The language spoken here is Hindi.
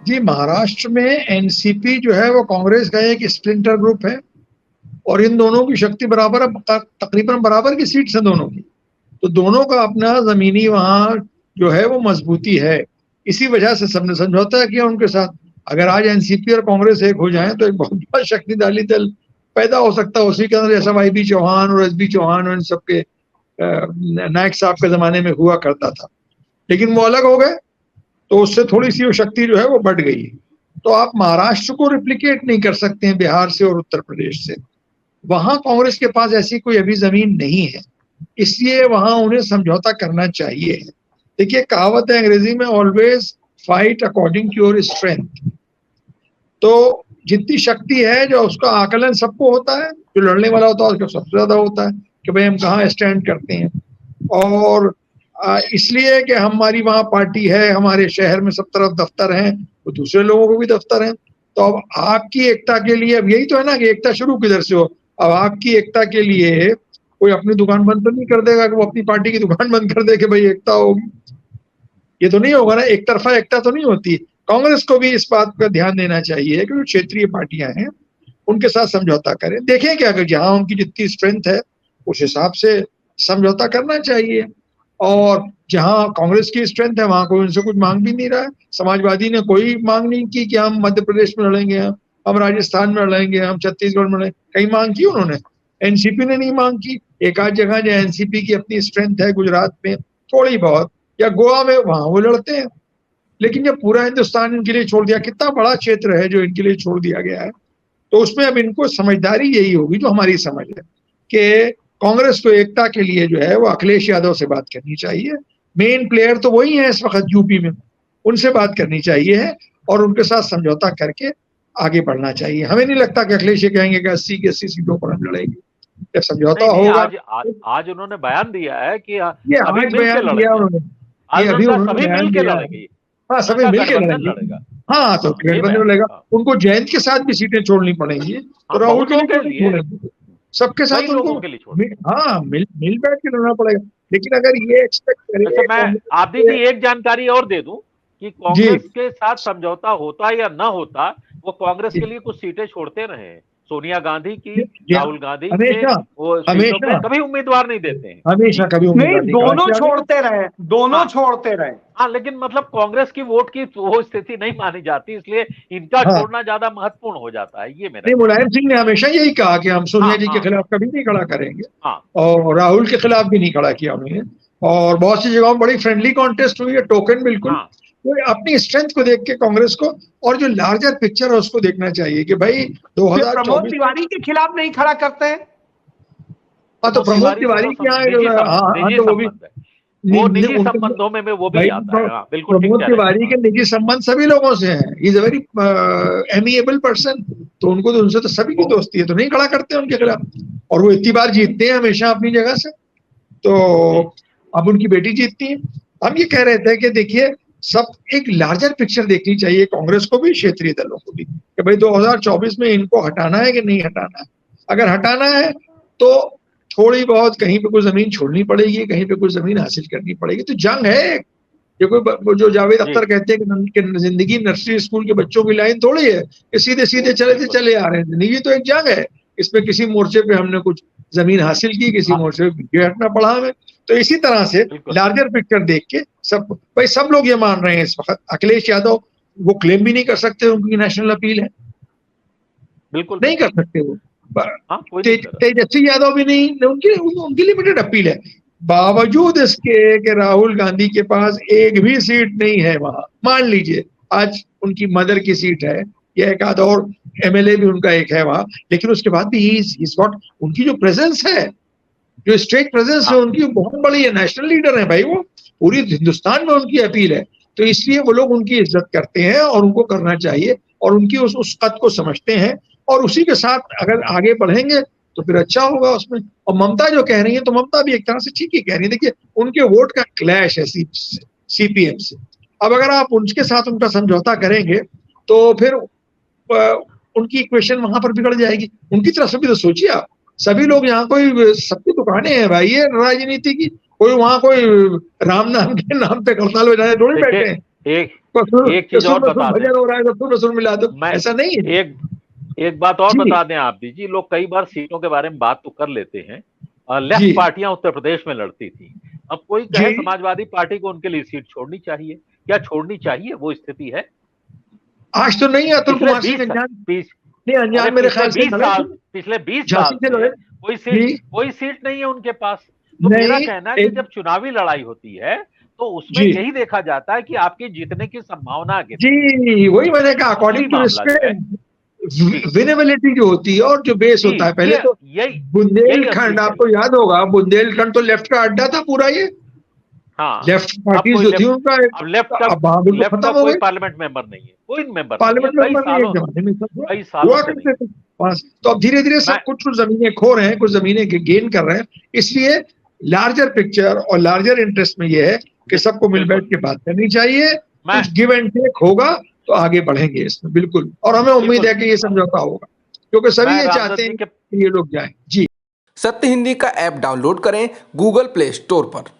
जी, महाराष्ट्र में एनसीपी जो है वो कांग्रेस का एक स्प्लिंटर ग्रुप है और इन दोनों की शक्ति बराबर है, तकरीबन बराबर की सीट्स हैं दोनों की। तो दोनों का अपना जमीनी वहां जो है वो मजबूती है। इसी वजह से सबने समझौता किया उनके साथ। अगर आज एनसीपी और कांग्रेस एक हो जाएं तो एक बहुत बड़ा शक्तिशाली दल पैदा हो सकता है उसी के अंदर, जैसा वाईबी चौहान और एसबी चौहान और इन सबके नायक साहब के जमाने में हुआ करता था। लेकिन वो अलग हो गए तो उससे थोड़ी सी वो शक्ति जो है वो बढ़ गई। तो आप महाराष्ट्र को रिप्लिकेट नहीं कर सकते हैं बिहार से और उत्तर प्रदेश से। वहां कांग्रेस के पास ऐसी कोई अभी जमीन नहीं है, इसलिए वहां उन्हें समझौता करना चाहिए। देखिए, कहावत है अंग्रेजी में, always fight according to your strength. तो जितनी शक्ति है जो उसका आकलन सबको होता है, जो लड़ने वाला होता है उसका सबसे ज्यादा होता है कि भाई हम कहाँ स्टैंड करते हैं। और इसलिए कि हमारी वहाँ पार्टी है, हमारे शहर में सब तरफ दफ्तर हैं, तो दूसरे लोगों को भी दफ्तर हैं। तो अब आपकी एकता के लिए, अब यही तो है ना कि एकता शुरू किधर से हो। अब आपकी एकता के लिए कोई अपनी दुकान बंद तो नहीं कर देगा कि वो अपनी पार्टी की दुकान बंद कर दे कि भाई एकता होगी। ये तो नहीं होगा ना, एक तरफा एकता तो नहीं होती। कांग्रेस को भी इस बात पर ध्यान देना चाहिए कि जो क्षेत्रीय पार्टियां हैं उनके साथ समझौता करें। देखें कि अगर जहां उनकी जितनी स्ट्रेंथ है उस हिसाब से समझौता करना चाहिए। और जहां कांग्रेस की स्ट्रेंथ है वहां कोई उनसे कुछ मांग भी नहीं रहा है। समाजवादी ने कोई मांग नहीं की कि हम मध्य प्रदेश में लड़ेंगे, हम राजस्थान में लड़ेंगे, हम छत्तीसगढ़ में लड़ेंगे। कहीं मांग की उन्होंने? एनसीपी ने नहीं मांग की। एक आध जगह जो एनसीपी की अपनी स्ट्रेंथ है, गुजरात में थोड़ी बहुत, या गोवा में, वहां वो लड़ते हैं। लेकिन जब पूरा हिंदुस्तान इनके लिए छोड़ दिया, कितना बड़ा क्षेत्र है जो इनके लिए छोड़ दिया गया है, तो उसमें अब इनको समझदारी यही होगी, जो हमारी समझ है, कि कांग्रेस को एकता के लिए जो है वो अखिलेश यादव से बात करनी चाहिए। मेन प्लेयर तो वही है इस वक्त यूपी में, उनसे बात करनी चाहिए है और उनके साथ समझौता करके आगे बढ़ना चाहिए। हमें नहीं लगता कि अखिलेश ये कहेंगे कि 80 की 80 सीटों पर हम लड़ेंगे। जब समझौता होगा, आज उन्होंने बयान दिया है कि ये आज बयान दिया उन्होंने, ये अभी उन्होंने बयान दिया। हाँ, सभी मिलकर लड़ेंगे। हाँ, तो गठबंधन लड़ेगा। उनको जयंत के साथ भी सीटें छोड़नी पड़ेंगी, तो राहुल के लिए छोड़ेंगे, सबके साथ उनको हाँ मिल बैठ के लड़ना पड़ेगा। लेकिन अगर ये एक्सपेक्ट करें, मैं आप जी एक जानकारी और दे दूं कि कांग्रेस के साथ समझौता होता या ना होता, वो कांग्रेस के लिए कुछ सीटें छोड़ते रहे। सोनिया गांधी की, राहुल गांधी के, वो हमेशा कभी उम्मीदवार नहीं देते हैं, हमेशा कभी नहीं, दोनों छोड़ते रहे, दोनों छोड़ते रहे। हाँ, लेकिन मतलब कांग्रेस की वोट की वो स्थिति नहीं मानी जाती, इसलिए इनका छोड़ना ज्यादा महत्वपूर्ण हो जाता है। ये मेरा मुलायम सिंह ने हमेशा यही कहा कि हम सोनिया जी के खिलाफ कभी नहीं खड़ा करेंगे, और राहुल के खिलाफ भी नहीं खड़ा किया उन्होंने। और बहुत सी जगहों बड़ी फ्रेंडली कॉन्टेस्ट हुई है, टोकन बिल्कुल। तो अपनी स्ट्रेंथ को देख के कांग्रेस को, और जो लार्जर पिक्चर है उसको देखना चाहिए कि भाई 2024 प्रमोद तिवारी के खिलाफ नहीं खड़ा करते हैं। हाँ, तो प्रमोद तिवारी की तो वो भी निजी संबंधों में वो भी आता है। बिल्कुल, प्रमोद तिवारी के निजी संबंध सभी लोगों से हैं। He is a very amiable person, तो उनको तो उनसे तो सभी की दोस्ती है, तो नहीं खड़ा करते उनके खिलाफ। और वो इतनी बार जीतते हैं हमेशा अपनी जगह से, तो अब उनकी बेटी जीतती है। हम ये कह रहे थे कि देखिए, सब एक लार्जर पिक्चर देखनी चाहिए कांग्रेस को भी, क्षेत्रीय दलों को भी, कि भाई 2024 में इनको हटाना है कि नहीं हटाना है। अगर हटाना है तो थोड़ी बहुत कहीं पे कुछ जमीन छोड़नी पड़ेगी, कहीं पे कुछ जमीन हासिल करनी पड़ेगी। तो जंग है ये, कोई जो जावेद अख्तर कहते हैं कि जिंदगी नर्सरी स्कूल के बच्चों की लाइन थोड़ी है कि सीधे सीधे चले आ रहे हैं। जिंदगी तो एक जंग है, इसमें किसी मोर्चे पे हमने कुछ जमीन हासिल की, किसी मोर्चे पे पीछे हटना पड़ा हमें। तो इसी तरह से लार्जर पिक्चर देख के सब लोग ये मान रहे हैं इस वक्त। अखिलेश यादव वो क्लेम भी नहीं कर सकते, उनकी नेशनल अपील है, बिल्कुल नहीं कर सकते वो। तेजस्वी यादव भी नहीं, उनकी लिमिटेड अपील है। बावजूद इसके कि राहुल गांधी के पास एक भी सीट नहीं है वहां। मान लीजिए आज उनकी मदर की सीट है, या एक आध और एमएलए भी उनका एक है वहां, लेकिन उसके बाद भी उनकी जो प्रेजेंस है, जो स्टेट प्रेजेंस है उनकी बहुत बड़ी है। नेशनल लीडर है भाई, वो पूरी हिंदुस्तान में उनकी अपील है। तो इसलिए वो लोग उनकी इज्जत करते हैं और उनको करना चाहिए, और उनकी उस कद को समझते हैं, और उसी के साथ अगर आगे बढ़ेंगे तो फिर अच्छा होगा उसमें। और ममता जो कह रही है, तो ममता भी एक तरह से ठीक ही कह रही है। देखिए, उनके वोट का क्लैश है सीपीएम से। अब अगर आप उनके साथ उनका समझौता करेंगे तो फिर उनकी इक्वेशन वहां पर बिगड़ जाएगी। उनकी तरफ से भी तो सोचिए आप, सभी लोग यहाँ, कोई सबकी दुकानें हैं भाई ये राजनीति की, कोई वहां कोई राम नाम के नाम पे हड़ताल बजाने थोड़ी बैठे हैं। एक चीज और बता दें, भजन हो रहा है तो सुर मिला दो, ऐसा नहीं है। एक बात और बता दें आप जी, लोग कई बार सीटों के बारे में बात तो कर लेते हैं। लेफ्ट पार्टियां उत्तर प्रदेश में लड़ती थी, अब कोई कहे समाजवादी पार्टी को उनके लिए सीट छोड़नी चाहिए, क्या छोड़नी चाहिए? वो स्थिति है आज तो नहीं। अतुल कुमार सिंह अनजान मेरे ख्याल से पिछले 20 साल से कोई सीट नहीं है उनके पास। तो मेरा कहना है कि जब चुनावी लड़ाई होती है तो उसमें यही देखा जाता है कि आपकी जीतने की संभावना जी, वही मैंने कहा, अकॉर्डिंग टू विनेबिलिटी जो होती है और जो बेस होता है। पहले तो बुंदेलखंड, आपको याद होगा, बुंदेलखंड तो लेफ्ट का अड्डा था पूरा। ये लेफ्ट पार्टी जो थी उनका लेफ्ट का कोई पार्लियामेंट मेंबर नहीं है, कोई मेंबर पार्लियामेंट मेंबर कई सालों से। तो अब धीरे धीरे सब कुछ जमीनें खो रहे हैं, कुछ जमीनें गेन कर रहे हैं। इसलिए लार्जर पिक्चर और लार्जर इंटरेस्ट में यह है कि सबको मिल बैठ के बात करनी चाहिए, कुछ गिव एंड टेक होगा तो आगे बढ़ेंगे इसमें, बिल्कुल। और हमें उम्मीद है कि ये समझौता होगा, क्योंकि सभी ये चाहते हैं कि ये लोग जाएं। जी, सत्य हिंदी का ऐप डाउनलोड करें गूगल प्ले स्टोर पर।